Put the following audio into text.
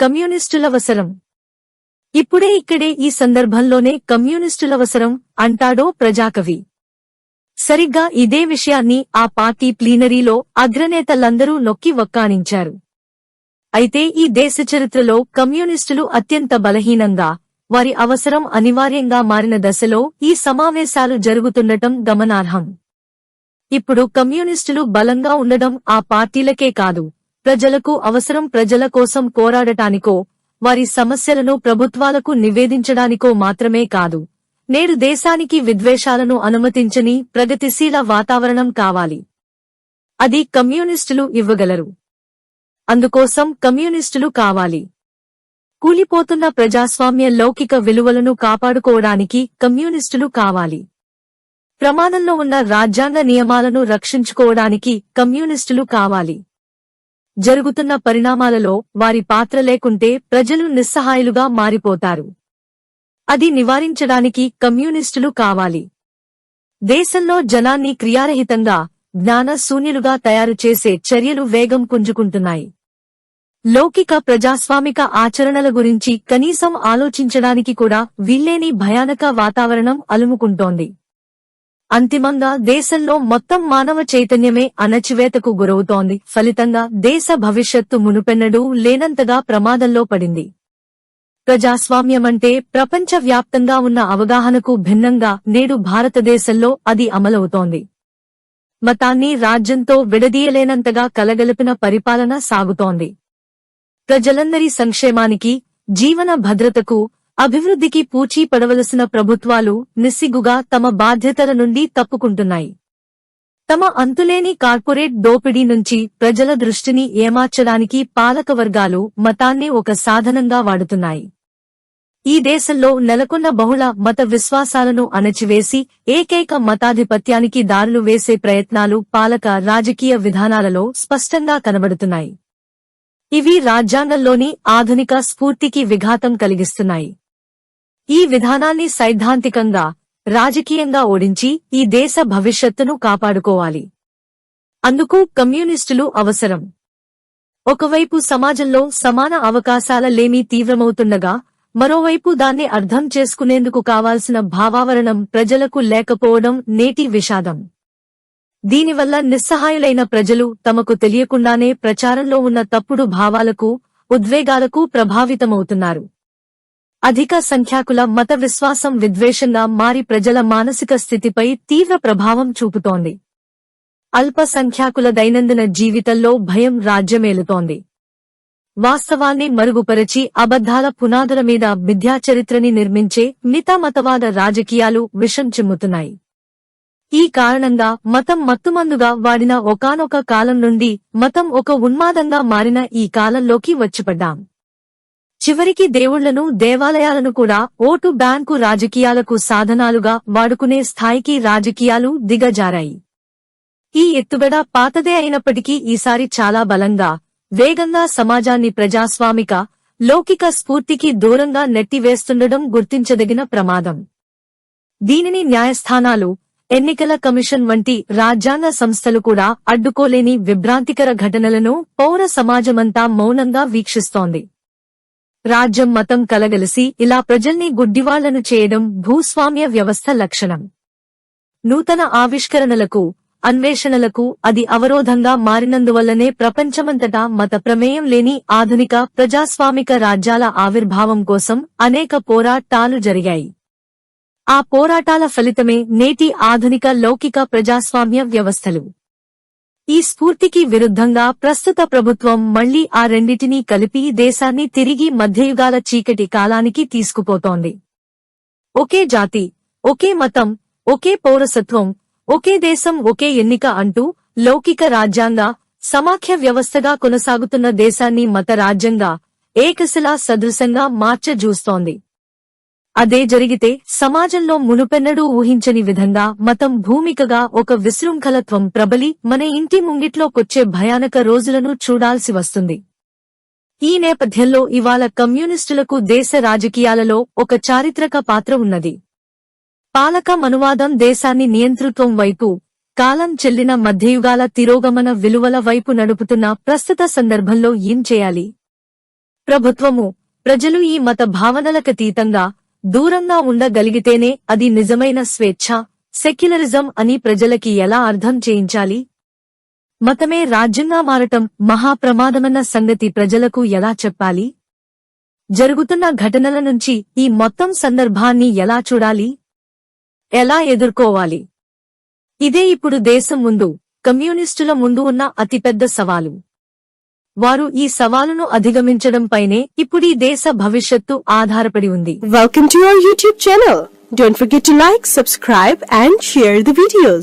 కమ్యూనిస్టులవసరం. ఇప్పుడే ఇక్కడే ఈ సందర్భంలోనే కమ్యూనిస్టులవసరం అంటాడో ప్రజాకవి. సరిగ్గా ఇదే విషయాన్ని ఆ పార్టీ ప్లీనరీలో అగ్రనేతలందరూ నొక్కి వక్కాణించారు. అయితే ఈ దేశ చరిత్రలో కమ్యూనిస్టులు అత్యంత బలహీనంగా, వారి అవసరం అనివార్యంగా మారిన దశలో ఈ సమావేశాలు జరుగుతుండటం గమనార్హం. ఇప్పుడు కమ్యూనిస్టులు బలంగా ఉండడం ఆ పార్టీలకే కాదు, ప్రజలకు అవసరం. ప్రజల కోసం పోరాడటానికో, వారి సమస్యలను ప్రభుత్వాలకు నివేదించడానికో మాత్రమే కాదు, నేడు దేశానికి విద్వేషాలను అనుమతించని ప్రగతిశీల వాతావరణం కావాలి. అది కమ్యూనిస్టులు ఇవ్వగలరు. అందుకోసం కమ్యూనిస్టులు కావాలి. కూలిపోతున్న ప్రజాస్వామ్య లౌకిక విలువలను కాపాడుకోవడానికి కమ్యూనిస్టులు కావాలి. ప్రమాదంలో ఉన్న రాజ్యాంగ నియమాలను రక్షించుకోవడానికి కమ్యూనిస్టులు కావాలి. జరుగుతున్న పరిణామాలలో వారి పాత్ర లేకుంటే ప్రజలు నిస్సహాయులుగా మారిపోతారు. అది నివారించడానికి కమ్యూనిస్టులు కావాలి. దేశంలో జనాన్ని క్రియారహితంగా, జ్ఞాన శూన్యులుగా తయారు చేసే చర్యలు వేగం పుంజుకుంటున్నాయి. లౌకిక ప్రజాస్వామిక ఆచరణల గురించి కనీసం ఆలోచించడానికి కూడా వీల్లేని భయానక వాతావరణం అలుముకుంటోంది. అంతిమంగా దేశంలో మొత్తం మానవ చైతన్యమే అణచివేతకు గురవుతోంది. ఫలితంగా దేశ భవిష్యత్తు మునుపెన్నడూ లేనంతగా ప్రమాదంలో పడింది. ప్రజాస్వామ్యమంటే ప్రపంచవ్యాప్తంగా ఉన్న అవగాహనకు భిన్నంగా నేడు భారతదేశంలో అది అమలవుతోంది. మతాన్ని రాజ్యంతో విడదీయలేనంతగా కలగలిపిన పరిపాలన సాగుతోంది. ప్రజలందరి సంక్షేమానికి, జీవన భద్రతకు, అభివృద్ధికి పూచీ పడవలసిన ప్రభుత్వాలు నిస్సిగ్గుగా తమ బాధ్యతల నుండి తప్పుకుంటున్నాయి. తమ అంతులేని కార్పొరేట్ దోపిడీ నుంచి ప్రజల దృష్టిని ఏమార్చడానికి పాలకవర్గాలు మతాన్ని ఒక సాధనంగా వాడుతున్నాయి. ఈ దేశంలో నెలకొన్న బహుళ మత విశ్వాసాలను అణచివేసి ఏకైక మతాధిపత్యానికి దారులు వేసే ప్రయత్నాలు పాలక రాజకీయ విధానాలలో స్పష్టంగా కనబడుతున్నాయి. ఇవి రాజ్యాంగంలోని ఆధునిక స్ఫూర్తికి విఘాతం కలిగిస్తున్నాయి. ఈ విధానాన్ని సైద్ధాంతికంగా, రాజకీయంగా ఓడించి ఈ దేశ భవిష్యత్తును కాపాడుకోవాలి. అందుకు కమ్యూనిస్టులు అవసరం. ఒకవైపు సమాజంలో సమాన అవకాశాల లేమి తీవ్రమవుతుండగా, మరోవైపు దాన్ని అర్థం చేసుకునేందుకు కావాల్సిన భావావరణం ప్రజలకు లేకపోవడం నేటి విషాదం. దీనివల్ల నిస్సహాయులైన ప్రజలు తమకు తెలియకుండానే ప్రచారంలో ఉన్న తప్పుడు భావాలకు, ఉద్వేగాలకు ప్రభావితమవుతున్నారు. అధిక సంఖ్యాకుల మత విశ్వాసం విద్వేషంగా మారి ప్రజల మానసిక స్థితిపై తీవ్ర ప్రభావం చూపుతోంది. అల్ప సంఖ్యాకుల దైనందిన జీవితంలో భయం రాజ్యమేలుతోంది. వాస్తవాన్ని మరుగుపరచి అబద్ధాల పునాదుల మీద మిథ్యాచరిత్రని నిర్మించే మితమతవాద రాజకీయాలు విషం చిమ్ముతున్నాయి. ఈ కారణంగా మతం మత్తుమందుగా వాడిన ఒకానొక కాలం నుండి మతం ఒక ఉన్మాదంగా మారిన ఈ కాలంలోకి వచ్చిపడ్డాం. చివరికి దేవుళ్లను, దేవాలయాలను కూడా ఓటు బ్యాంకు రాజకీయాలకు సాధనాలుగా వాడుకునే స్థాయికి రాజకీయాలు దిగజారాయి. ఈ ఎత్తుగడ పాతదే అయినప్పటికీ ఈసారి చాలా బలంగా, వేగంగా సమాజాన్ని ప్రజాస్వామిక, లౌకిక స్ఫూర్తికి దూరంగా నెట్టివేస్తుండడం గుర్తించదగిన ప్రమాదం. దీనిని న్యాయస్థానాలు, ఎన్నికల కమిషన్ వంటి రాజ్యాంగ సంస్థలు కూడా అడ్డుకోలేని విభ్రాంతికర ఘటనలను పౌర సమాజమంతా మౌనంగా వీక్షిస్తోంది. రాజ్యం, మతం కలగలిసి ఇలా ప్రజల్ని గుడ్డివాళ్లను చేయడం భూస్వామ్య వ్యవస్థ లక్షణం. నూతన ఆవిష్కరణలకు, అన్వేషణలకు అది అవరోధంగా మారినందువల్లనే ప్రపంచమంతటా మత ప్రమేయం లేని ఆధునిక ప్రజాస్వామిక రాజ్యాల ఆవిర్భావం కోసం అనేక పోరాటాలు జరిగాయి. ఆ పోరాటాల ఫలితమే నేటి ఆధునిక లౌకిక ప్రజాస్వామ్య వ్యవస్థలు. ఈ స్ఫూర్తికి విరుద్ధంగా ప్రస్తుత ప్రభుత్వం మళ్లీ ఆ రెండిటినీ కలిపి దేశాన్ని తిరిగి మధ్యయుగాల చీకటి కాలానికి తీసుకుపోతోంది. ఒకే జాతి, ఒకే మతం, ఒకే పౌరసత్వం, ఒకే దేశం, ఒకే ఎన్నిక అంటూ లౌకిక రాజ్యాంగ, సమాఖ్య వ్యవస్థగా కొనసాగుతున్న దేశాన్ని మత రాజ్యంగా, ఏకశిలా సదృశంగా మార్చజూస్తోంది. అదే జరిగితే సమాజంలో మునుపెన్నడూ ఊహించని విధంగా మతం భూమికగా ఒక విశృంఖలత్వం ప్రబలి మన ఇంటి ముంగిట్లోకొచ్చే భయానక రోజులను చూడాల్సి వస్తుంది. ఈ నేపథ్యంలో ఇవాళ కమ్యూనిస్టులకు దేశ రాజకీయాలలో ఒక చారిత్రక పాత్ర ఉన్నది. పాలక మనువాదం దేశాన్ని నియంతృత్వం వైపు, కాలం చెల్లిన మధ్యయుగాల తిరోగమన విలువల వైపు నడుపుతున్న ప్రస్తుత సందర్భంలో ఏం చేయాలి? ప్రభుత్వము ప్రజలు ఈ మత భావనలకతీతంగా దూరంగా ఉండగలిగితేనే అది నిజమైన స్వేచ్ఛ, సెక్యులరిజం అని ప్రజలకి ఎలా అర్థం చేయించాలి? మతమే రాజ్యంగా మారటం మహాప్రమాదమన్న సంగతి ప్రజలకు ఎలా చెప్పాలి? జరుగుతున్న ఘటనల నుంచి ఈ మొత్తం సందర్భాన్ని ఎలా చూడాలి? ఎలా ఎదుర్కోవాలి? ఇదే ఇప్పుడు దేశం ముందు, కమ్యూనిస్టుల ముందు ఉన్న అతిపెద్ద సవాలు. వారు ఈ సవాలును అధిగమించడంపైనే ఇప్పుడీ దేశ భవిష్యత్తు ఆధారపడి ఉంది. Welcome to our YouTube channel. Don't forget to like, subscribe and share the videos.